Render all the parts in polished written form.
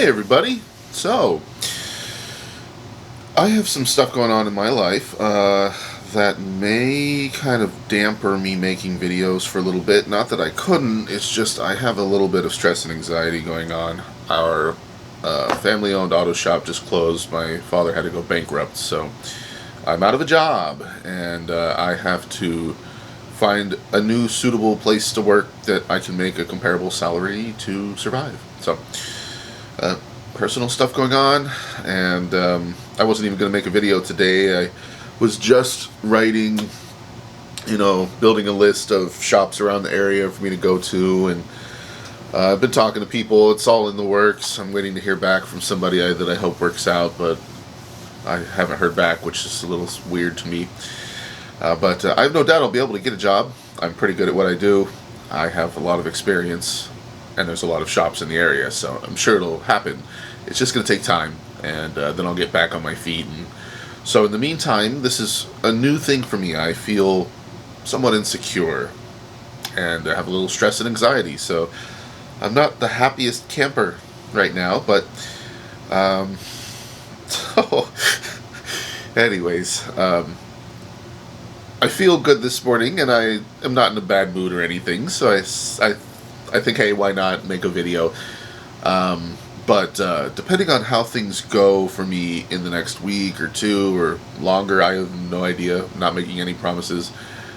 Hey everybody! So, I have some stuff going on in my life that may kind of damper me making videos for a little bit. Not that I couldn't, it's just I have a little bit of stress and anxiety going on. Our family-owned auto shop just closed. My father had to go bankrupt, so I'm out of a job, and I have to find a new suitable place to work that I can make a comparable salary to survive. So, personal stuff going on, and I wasn't even going to make a video today. I was just writing, building a list of shops around the area for me to go to, and I've been talking to people. It's all in the works. I'm waiting to hear back from somebody that I hope works out, but I haven't heard back, which is a little weird to me. But I have no doubt I'll be able to get a job. I'm pretty good at what I do. I have a lot of experience, and there's a lot of shops in the area, so I'm sure it'll happen. It's just going to take time, and then I'll get back on my feet. And so in the meantime, this is a new thing for me. I feel somewhat insecure, and I have a little stress and anxiety, so I'm not the happiest camper right now, but so anyways, I feel good this morning, and I am not in a bad mood or anything, so I think, hey, why not make a video? But depending on how things go for me in the next week or two or longer, I have no idea. I'm not making any promises.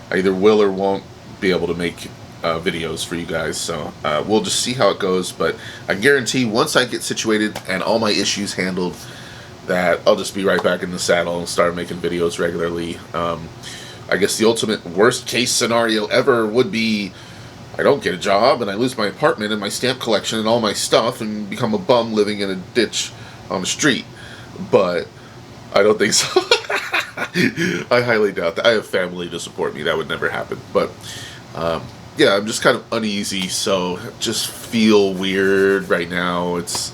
I either will or won't be able to make videos for you guys, so we'll just see how it goes. But I guarantee once I get situated and all my issues handled, that I'll just be right back in the saddle and start making videos regularly. I guess the ultimate worst case scenario ever would be I don't get a job and I lose my apartment and my stamp collection and all my stuff and become a bum living in a ditch on the street. But I don't think so. I highly doubt that. I have family to support me. That would never happen. But yeah, I'm just kind of uneasy, so just feel weird right now. It's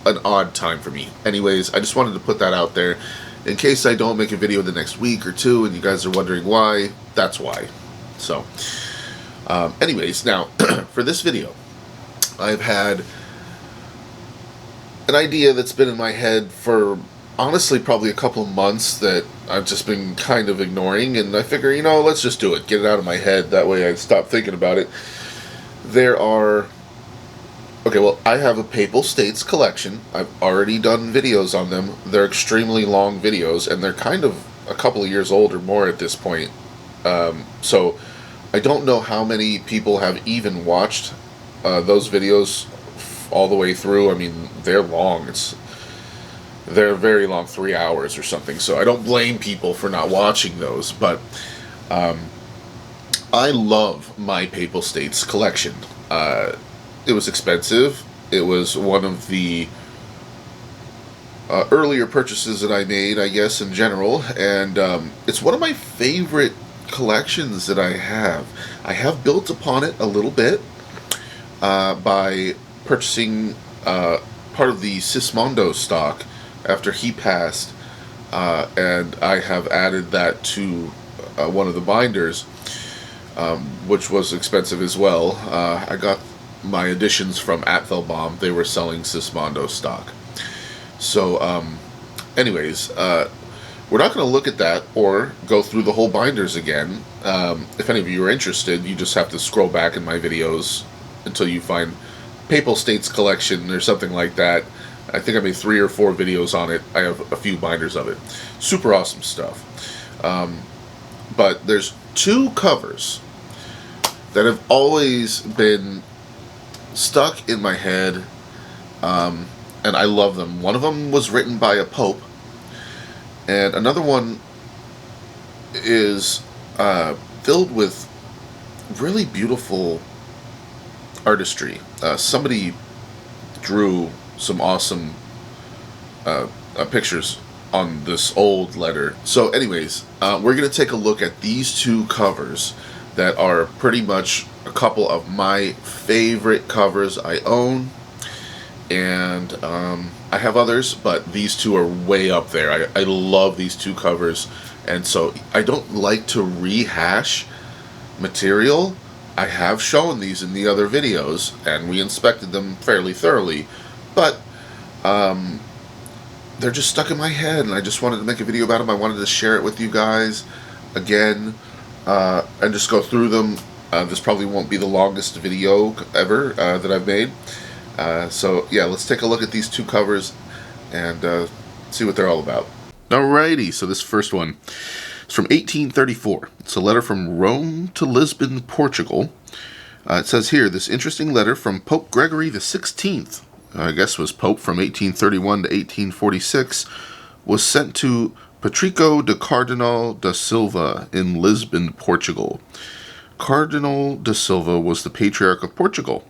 an odd time for me. Anyways, I just wanted to put that out there. In case I don't make a video the next week or two and you guys are wondering why, that's why. So, anyways, now, for this video, I've had an idea that's been in my head for, honestly, probably a couple of months that I've just been kind of ignoring, and I figure, let's just do it. Get it out of my head. That way I stop thinking about it. Okay, well, I have a Papal States collection. I've already done videos on them. They're extremely long videos, and they're kind of a couple of years old or more at this point. So I don't know how many people have even watched those videos all the way through. I mean, they're long. They're very long, 3 hours or something. So I don't blame people for not watching those. But I love my Papal States collection. It was expensive. It was one of the earlier purchases that I made, I guess, in general. And it's one of my favorite collections that I have. I have built upon it a little bit by purchasing part of the Sismondo stock after he passed, and I have added that to one of the binders, which was expensive as well. I got my editions from Apfelbaum. They were selling Sismondo stock. So, anyways, we're not going to look at that or go through the whole binders again. If any of you are interested, you just have to scroll back in my videos until you find Papal States collection or something like that. I think I made 3 or 4 videos on it. I have a few binders of it. Super awesome stuff. But there's 2 covers that have always been stuck in my head, and I love them. One of them was written by a pope, and another one is filled with really beautiful artistry. Somebody drew some awesome pictures on this old letter. So anyways, we're going to take a look at these 2 covers that are pretty much a couple of my favorite covers I own. And I have others, but these 2 are way up there. I love these 2 covers, and so I don't like to rehash material. I have shown these in the other videos, and we inspected them fairly thoroughly, but they're just stuck in my head, and I just wanted to make a video about them. I wanted to share it with you guys again, and just go through them. This probably won't be the longest video ever that I've made. So yeah, let's take a look at these two covers and see what they're all about. Alrighty, so this first one is from 1834. It's a letter from Rome to Lisbon, Portugal. It says here, this interesting letter from Pope Gregory the 16th, I guess was Pope from 1831 to 1846, was sent to Patrico de Cardinal da Silva in Lisbon, Portugal. Cardinal da Silva was the Patriarch of Portugal.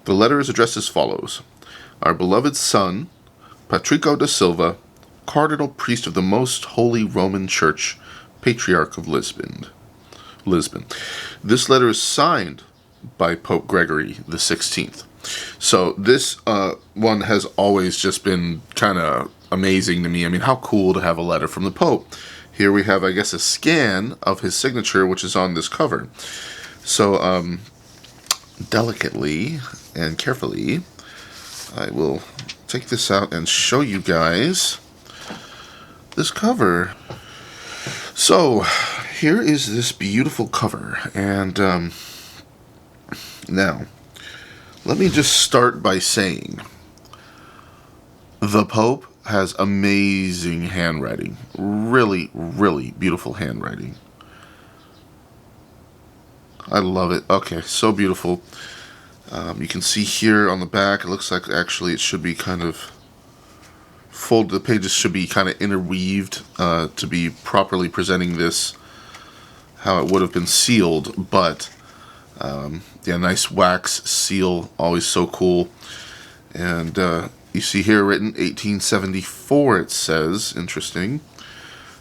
The letter is addressed as follows. Our beloved son, Patrico da Silva, Cardinal Priest of the Most Holy Roman Church, Patriarch of Lisbon. This letter is signed by Pope Gregory the 16th. So this one has always just been kind of amazing to me. I mean, how cool to have a letter from the Pope. Here we have, I guess, a scan of his signature, which is on this cover. So, delicately and carefully, I will take this out and show you guys this cover. So, here is this beautiful cover, and now, let me just start by saying, the Pope has amazing handwriting. Really, really beautiful handwriting. I love it. Okay, so beautiful. You can see here on the back, it looks like actually it should be kind of folded. The pages should be kind of interweaved to be properly presenting this how it would have been sealed, but yeah, nice wax seal, always so cool. And you see here written 1874, it says. Interesting.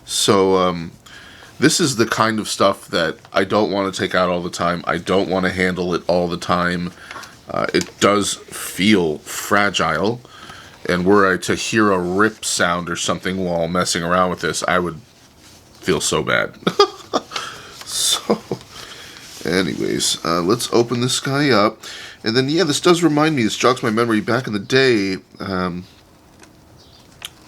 So this is the kind of stuff that I don't want to take out all the time. I don't want to handle it all the time. It does feel fragile, and were I to hear a rip sound or something while messing around with this, I would feel so bad. So anyways, let's open this guy up. And then, yeah, this does remind me, this jogs my memory, back in the day,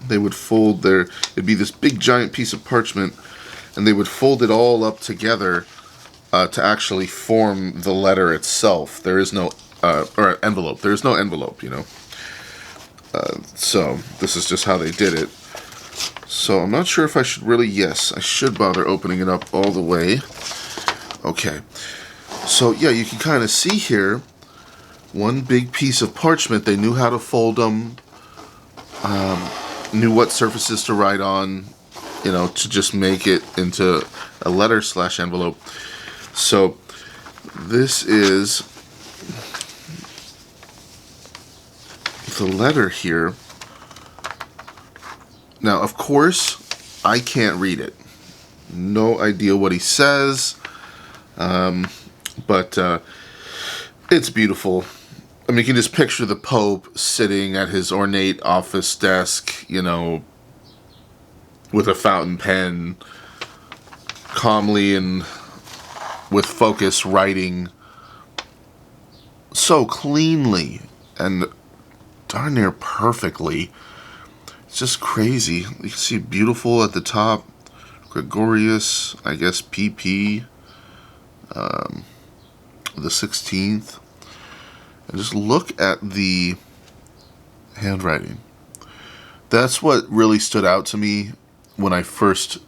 they would fold it'd be this big giant piece of parchment, and they would fold it all up together to actually form the letter itself. There is no, or envelope. There is no envelope, you know. So, this is just how they did it. So, I'm not sure if I should really, yes, I should bother opening it up all the way. Okay. So, yeah, you can kind of see here, one big piece of parchment. They knew how to fold them, knew what surfaces to write on, you know, to just make it into a letter / envelope. So, this is the letter here. Now, of course, I can't read it. No idea what he says, but it's beautiful. I mean, you can just picture the Pope sitting at his ornate office desk, you know, with a fountain pen, calmly and with focus writing so cleanly and darn near perfectly. It's just crazy. You can see beautiful at the top. Gregorius, I guess PP, the 16th. And just look at the handwriting. That's what really stood out to me when I first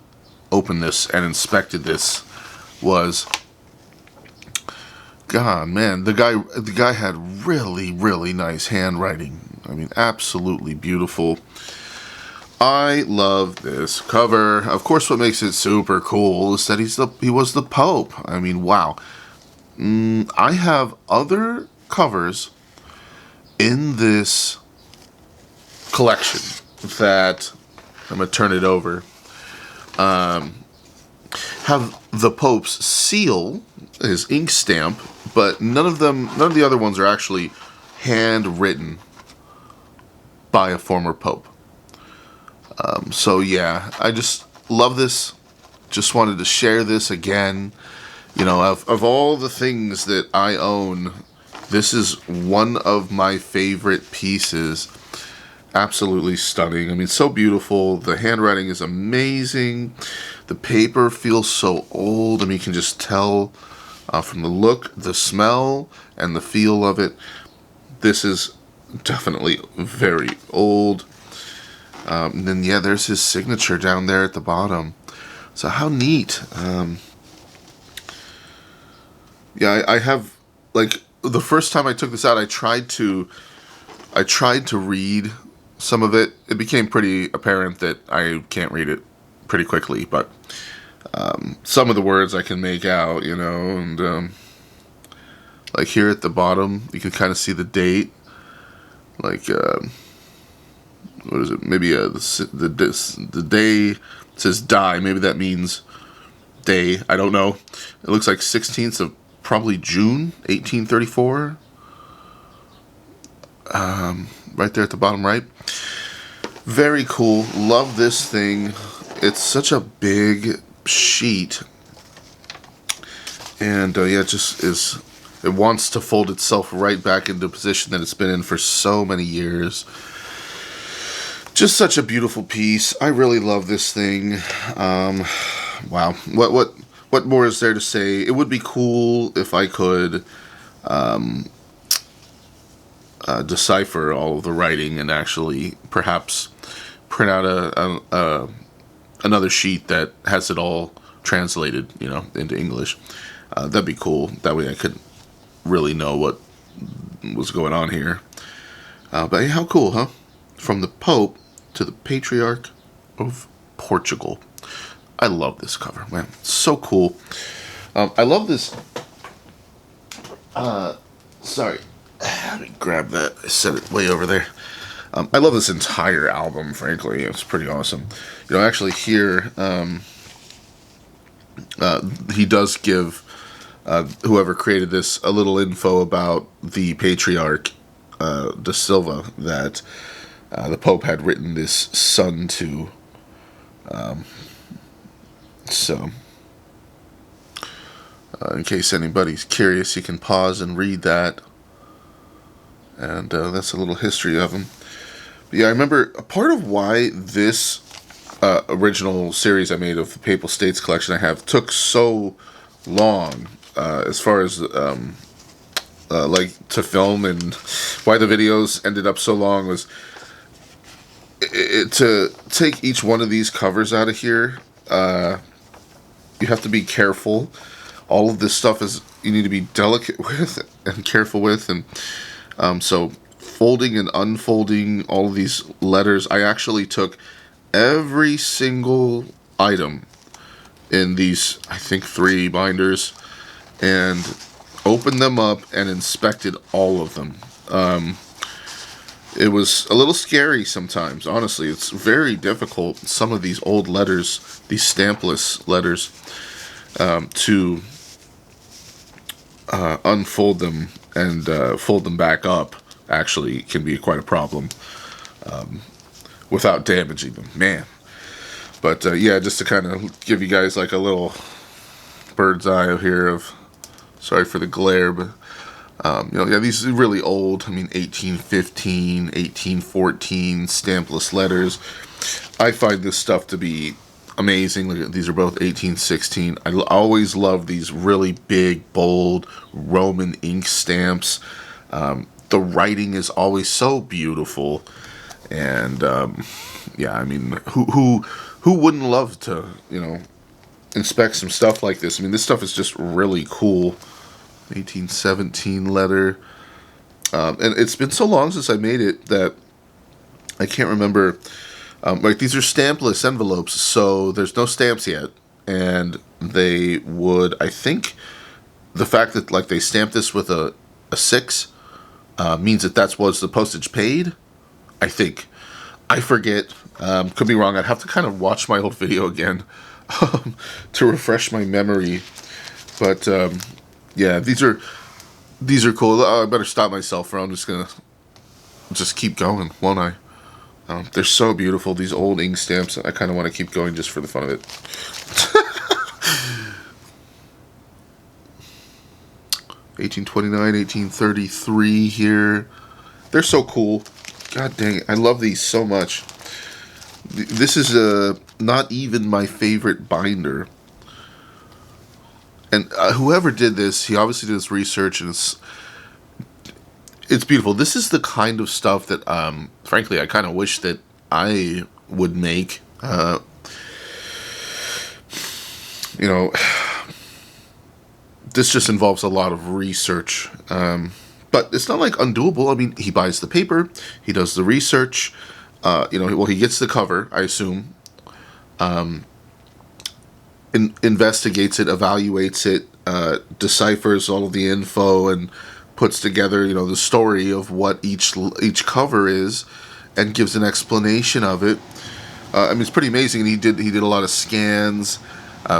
opened this and inspected this. Was, God, man, the guy had really, really nice handwriting. I mean, absolutely beautiful. I love this cover. Of course, what makes it super cool is that he was the Pope. I mean, wow. I have other covers in this collection that I'm gonna turn it over. Have the Pope's seal, his ink stamp, but none of the other ones are actually handwritten by a former Pope. So yeah, I just love this. Just wanted to share this again. You know, of all the things that I own, this is one of my favorite pieces. absolutely stunning. I mean, so beautiful. The handwriting is amazing. The paper feels so old. I mean, you can just tell from the look, the smell, and the feel of it. This is definitely very old. And then, yeah, there's his signature down there at the bottom. So how neat. Yeah, I have, like, the first time I took this out, I tried to read some of it. It became pretty apparent that I can't read it pretty quickly, but some of the words I can make out, you know, and like here at the bottom, you can kind of see the date, like what is it? Maybe the day says die. Maybe that means day. I don't know. It looks like 16th of probably June, 1834. Right there at the bottom right. Very cool. Love this thing. It's such a big sheet. And yeah, it just is. It wants to fold itself right back into the position that it's been in for so many years. Just such a beautiful piece. I really love this thing. Wow. What more is there to say? It would be cool if I could decipher all of the writing and actually perhaps print out another sheet that has it all translated, you know, into English. That'd be cool. That way I could really know what was going on here. But hey, how cool, huh? From the Pope to the Patriarch of Portugal. I love this cover, man. So cool. I love this. Sorry. Let me grab that. I set it way over there. I love this entire album, frankly. It's pretty awesome. You know, actually here, he does give whoever created this a little info about the Patriarch de Silva that the Pope had written this son to. So, in case anybody's curious, you can pause and read that. And that's a little history of him. But yeah, I remember a part of why this original series I made of the Papal States collection I have took so long, as far as like to film, and why the videos ended up so long was to take each one of these covers out of here. You have to be careful. All of this stuff is you need to be delicate with and careful with, and so folding and unfolding all of these letters, I actually took every single item in these, I think, 3 binders, and opened them up and inspected all of them. It was a little scary sometimes, honestly. It's very difficult, some of these old letters, these stampless letters, to unfold them and fold them back up. Actually can be quite a problem without damaging them, man. But yeah, just to kind of give you guys like a little bird's eye here of, sorry for the glare, but you know, yeah, these are really old. I mean, 1815, 1814 stampless letters. I find this stuff to be amazing. Look, these are both 1816. I always love these really big, bold Roman ink stamps. The writing is always so beautiful, and yeah, I mean, who wouldn't love to, you know, inspect some stuff like this? I mean, this stuff is just really cool. 1817 letter, and it's been so long since I made it that I can't remember. Like, these are stampless envelopes, so there's no stamps yet, and they would, I think, the fact that like they stamped this with a 6. Means that was the postage paid, I think. I forget. Could be wrong. I'd have to kind of watch my old video again to refresh my memory. But yeah, these are cool. Oh, I better stop myself, or I'm just gonna keep going, won't I? They're so beautiful. These old ink stamps. I kind of want to keep going just for the fun of it. 1829, 1833 here. They're so cool. God dang it. I love these so much. This is not even my favorite binder. And whoever did this, he obviously did this research, and it's beautiful. This is the kind of stuff that, frankly, I kind of wish that I would make. You know, this just involves a lot of research. But it's not like undoable. I mean, he buys the paper, he does the research. He gets the cover, I assume. Investigates it, evaluates it, deciphers all of the info, and puts together, the story of what each cover is, and gives an explanation of it. It's pretty amazing. And he did a lot of scans.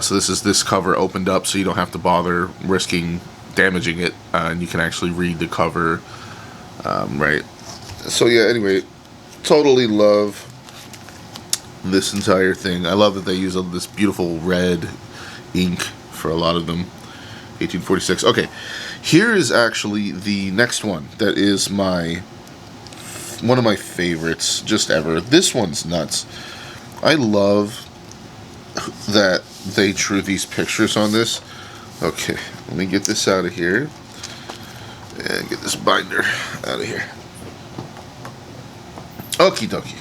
So this cover opened up, so you don't have to bother risking damaging it, and you can actually read the cover, right? So yeah. Anyway, totally love this entire thing. I love that they use this beautiful red ink for a lot of them. 1846. Okay, here is actually the next one that is one of my favorites just ever. This one's nuts. I love that they drew these pictures on this. Okay, let me get this out of here and get this binder out of here. Okie dokie.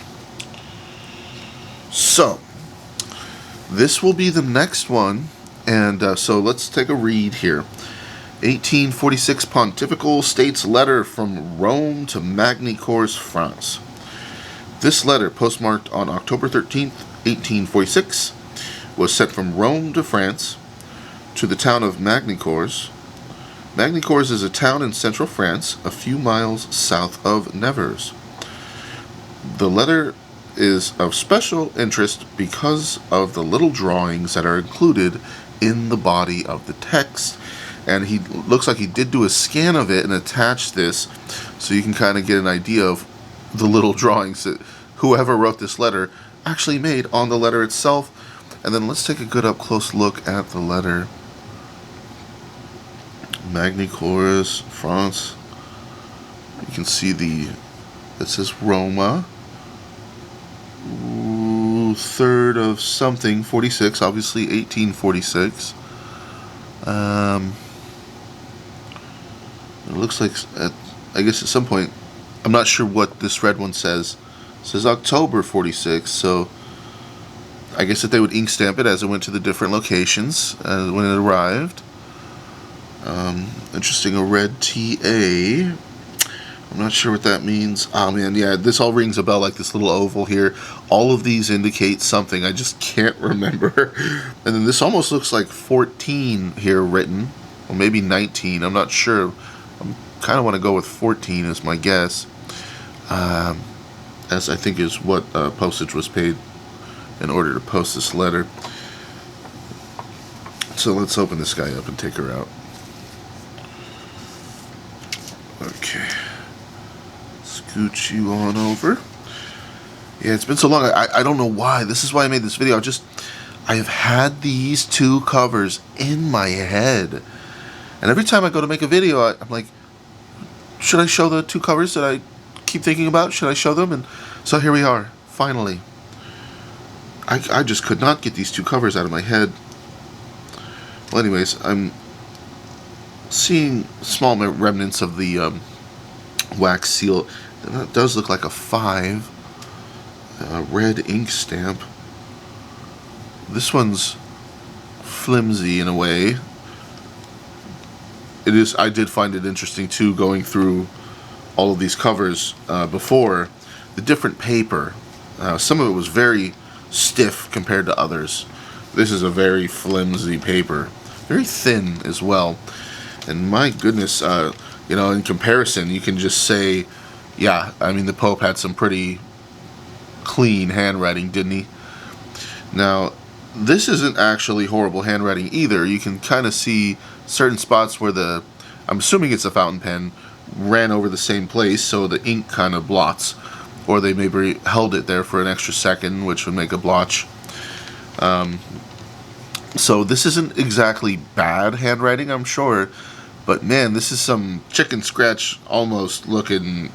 So, this will be the next one, and so let's take a read here. 1846 Pontifical States letter from Rome to Magny-Cours, France. This letter, postmarked on October 13th, 1846, was sent from Rome to France to the town of Magny-Cours. Magny-Cours is a town in central France, a few miles south of Nevers. The letter is of special interest because of the little drawings that are included in the body of the text. And he looks like he did do a scan of it and attach this, so you can kind of get an idea of the little drawings that whoever wrote this letter actually made on the letter itself. And then let's take a good up close look at the letter. Magny-Cours, France. You can see it says Roma. 3rd of something, 46, obviously 1846. It looks like, I guess at some point, I'm not sure what this red one says. It says October 46, so I guess that they would ink stamp it as it went to the different locations when it arrived. Interesting, a red TA. I'm not sure what that means. Oh man, yeah, this all rings a bell, like this little oval here. All of these indicate something. I just can't remember. And then this almost looks like 14 here written, or maybe 19. I'm not sure. I kind of want to go with 14 as my guess, as I think is what postage was paid in order to post this letter. So let's open this guy up and take her out. Okay. Scoot you on over. Yeah, it's been so long. I don't know why. This is why I made this video. I have had these two covers in my head. And every time I go to make a video, I'm like, should I show the two covers that I keep thinking about? Should I show them? And so here we are, finally. I just could not get these two covers out of my head. Well, anyways, I'm seeing small remnants of the wax seal. And that does look like a 5. Red ink stamp. This one's flimsy in a way. It is. I did find it interesting too, going through all of these covers before. The different paper. Some of it was very stiff compared to others. This is a very flimsy paper. Very thin as well. And my goodness, in comparison, you can just say, yeah, I mean, the Pope had some pretty clean handwriting, didn't he? Now, this isn't actually horrible handwriting either. You can kind of see certain spots where I'm assuming it's a fountain pen, ran over the same place, so the ink kind of blots. Or they maybe held it there for an extra second, which would make a blotch. So this isn't exactly bad handwriting, I'm sure. But man, this is some chicken scratch almost looking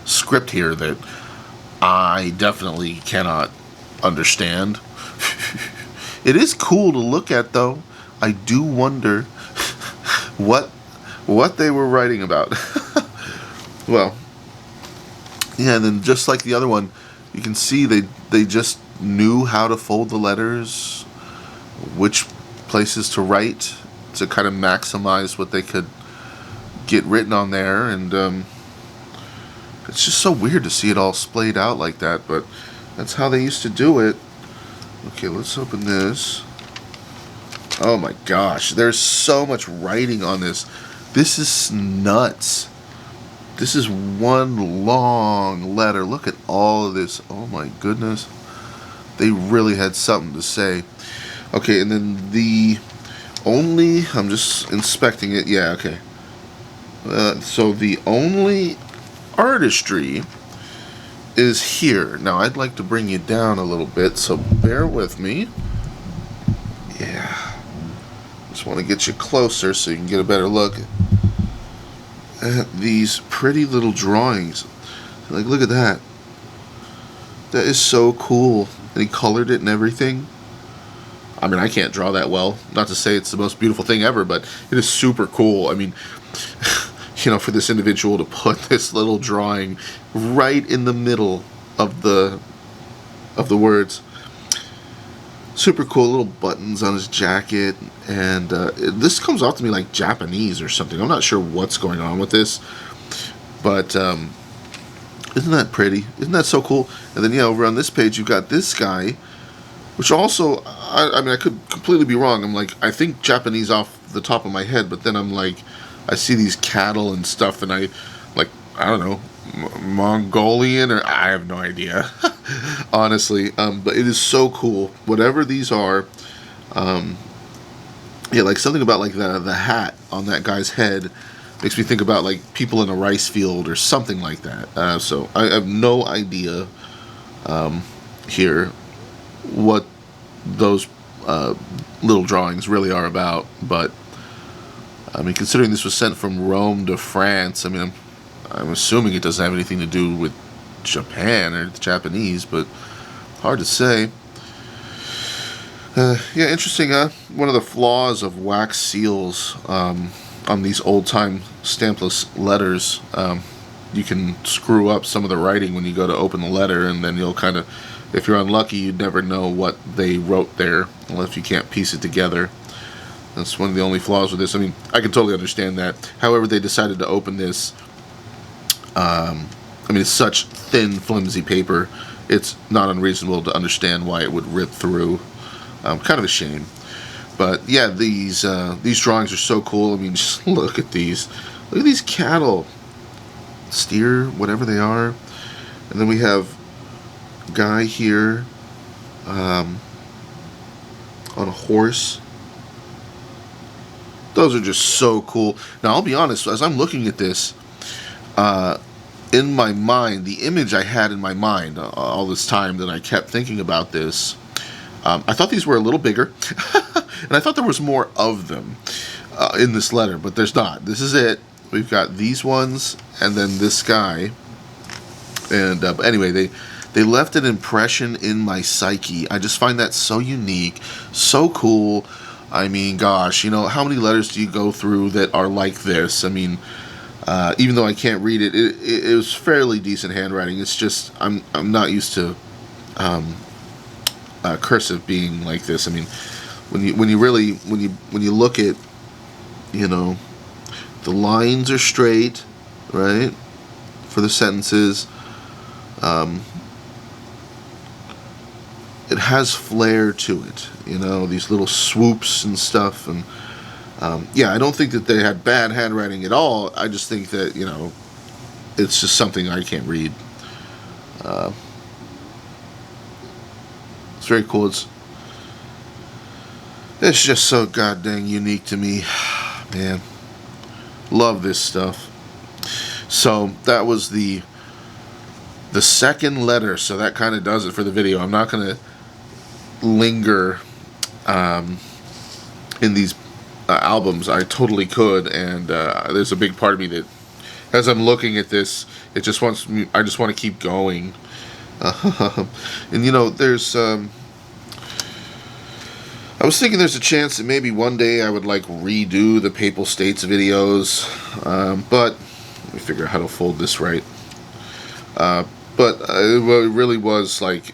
script here that I definitely cannot understand. It is cool to look at, though. I do wonder what they were writing about. Well, yeah, and then just like the other one, you can see they just knew how to fold the letters, which places to write to kind of maximize what they could get written on there, and it's just so weird to see it all splayed out like that, but that's how they used to do it. Okay, let's open this. Oh my gosh, there's so much writing on this. This is nuts. This is one long letter. Look at all of this. Oh my goodness. They really had something to say. Okay, and then I'm just inspecting it. Yeah, okay. So the only artistry is here. Now I'd like to bring you down a little bit, so bear with me. Yeah. Just want to get you closer so you can get a better look at these pretty little drawings. Like, look at that. That is so cool. And he colored it and everything. I mean, I can't draw that well. Not to say it's the most beautiful thing ever, but it is super cool. I mean, you know, for this individual to put this little drawing right in the middle of the words. Super cool. Little buttons on his jacket, and this comes off to me like Japanese or something. I'm not sure what's going on with this, but isn't that pretty? Isn't that so cool? And then, yeah, over on this page you've got this guy, which also, I mean, I could completely be wrong. I'm like, I think Japanese off the top of my head, but then I'm like, I see these cattle and stuff, and I don't know, Mongolian, or I have no idea, honestly. But it is so cool. Whatever these are, yeah, like something about like the hat on that guy's head makes me think about like people in a rice field or something like that. So I have no idea here what those little drawings really are about, but I mean, considering this was sent from Rome to France, I mean, I'm assuming it doesn't have anything to do with Japan or the Japanese, but hard to say. Yeah, interesting. One of the flaws of wax seals on these old-time stampless letters, you can screw up some of the writing when you go to open the letter, and then you'll kind of, if you're unlucky, you'd never know what they wrote there unless you can't piece it together. That's one of the only flaws with this. I mean, I can totally understand that. However, they decided to open this. I mean, it's such thin, flimsy paper. It's not unreasonable to understand why it would rip through. Kind of a shame. But yeah, these drawings are so cool. I mean, just look at these. Look at these cattle, steer, whatever they are. And then we have a guy here on a horse. Those are just so cool. Now, I'll be honest, as I'm looking at this, in my mind, the image I had in my mind all this time that I kept thinking about this, I thought these were a little bigger, and I thought there was more of them in this letter, but there's not. This is it. We've got these ones, and then this guy. And but anyway, they left an impression in my psyche. I just find that so unique, so cool. I mean, gosh, you know, how many letters do you go through that are like this? I mean, even though I can't read it, it was fairly decent handwriting. It's just I'm not used to cursive being like this. I mean, when you look at, you know, the lines are straight, right, for the sentences. It has flair to it, you know, these little swoops and stuff, and yeah, I don't think that they had bad handwriting at all. I just think that, you know, it's just something I can't read. It's very cool. It's just so goddamn unique to me, man. Love this stuff. So that was the second letter, so that kind of does it for the video. I'm not going to linger in these albums. I totally could, and there's a big part of me that As I'm looking at this, it just wants me. I just want to keep going. And you know, there's. I was thinking there's a chance that maybe one day I would like redo the Papal States videos, but let me figure out how to fold this right. But it really was like,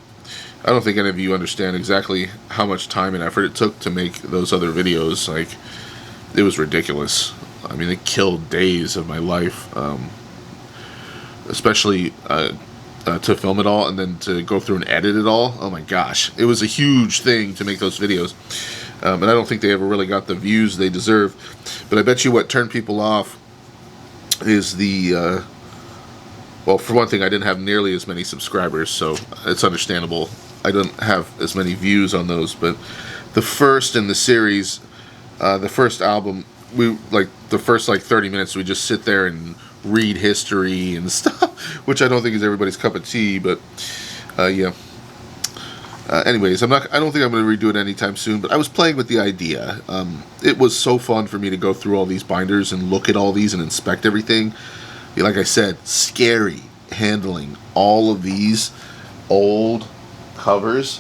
I don't think any of you understand exactly how much time and effort it took to make those other videos. Like, it was ridiculous. I mean, it killed days of my life, especially to film it all and then to go through and edit it all. Oh my gosh, it was a huge thing to make those videos, and I don't think they ever really got the views they deserve. But I bet you what turned people off is the well, for one thing, I didn't have nearly as many subscribers, so it's understandable I didn't have as many views on those. But the first in the series, the first album, we like the first like 30 minutes we just sit there and read history and stuff, which I don't think is everybody's cup of tea, but yeah. Anyways, I don't think I'm going to redo it anytime soon, but I was playing with the idea. It was so fun for me to go through all these binders and look at all these and inspect everything. Like I said, scary handling all of these old covers.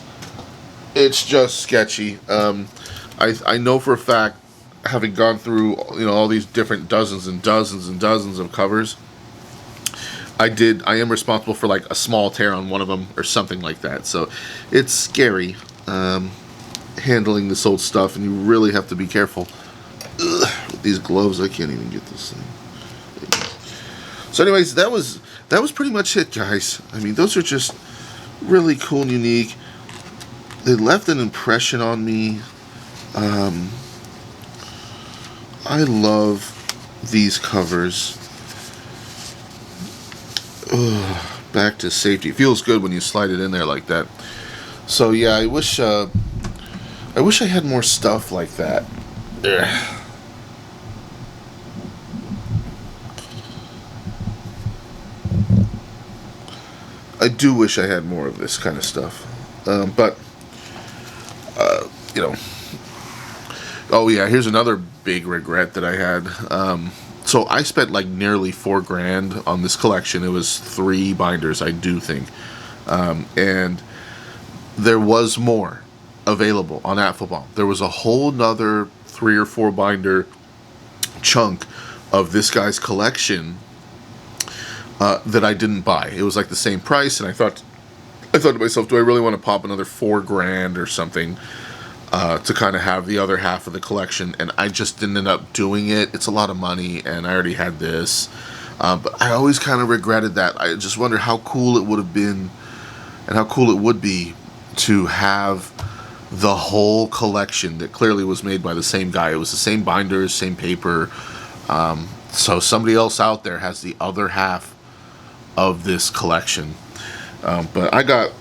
It's just sketchy. I know for a fact, having gone through, you know, all these different dozens and dozens and dozens of covers, I am responsible for like a small tear on one of them or something like that. So it's scary handling this old stuff, and you really have to be careful. Ugh, with these gloves, I can't even get this thing. So anyways, that was pretty much it, guys. I mean, those are just really cool and unique. They left an impression on me. I love these covers. Ugh, back to safety. It feels good when you slide it in there like that. So yeah, I wish I had more stuff like that. Ugh. I do wish I had more of this kind of stuff, but you know. Oh yeah, here's another big regret that I had. So I spent like nearly $4,000 on this collection. It was 3 binders, I do think, and there was more available on @football. There was a whole nother 3 or 4 binder chunk of this guy's collection that I didn't buy. It was like the same price, and I thought to myself, do I really want to pop another $4,000 or something to kind of have the other half of the collection? And I just didn't end up doing it. It's a lot of money, and I already had this. But I always kind of regretted that. I just wonder how cool it would have been, and how cool it would be to have the whole collection that clearly was made by the same guy. It was the same binders, same paper. So somebody else out there has the other half of this collection. But I got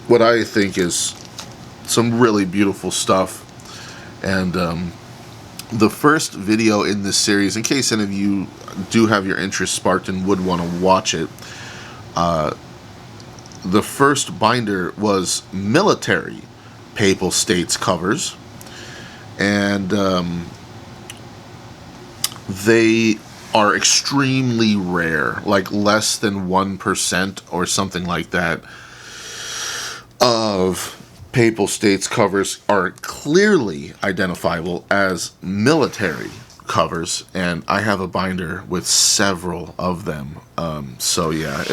what I think is some really beautiful stuff. And the first video in this series, in case any of you do have your interest sparked and would want to watch it, the first binder was military Papal States covers, and they are extremely rare, like less than 1% or something like that of Papal States covers are clearly identifiable as military covers, and I have a binder with several of them. So yeah,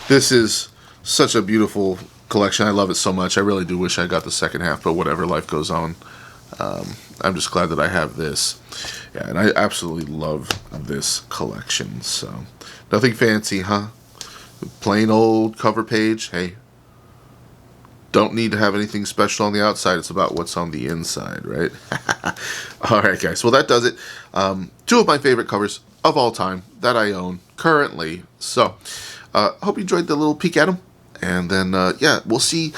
this is such a beautiful collection. I love it so much. I really do wish I got the second half, but whatever, life goes on. I'm just glad that I have this. Yeah, and I absolutely love this collection. So nothing fancy, huh? Plain old cover page. Hey, don't need to have anything special on the outside. It's about what's on the inside, right? Alright guys, well that does it. 2 of my favorite covers of all time that I own currently. So hope you enjoyed the little peek at them. And then yeah, we'll see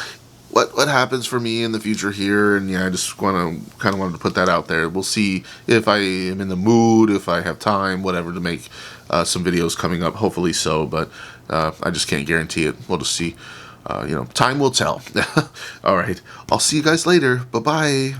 what happens for me in the future here. And yeah, I just wanted to put that out there. We'll see if I am in the mood, if I have time, whatever, to make some videos coming up. Hopefully so, but I just can't guarantee it. We'll just see. You know, time will tell. All right, I'll see you guys later. Bye-bye.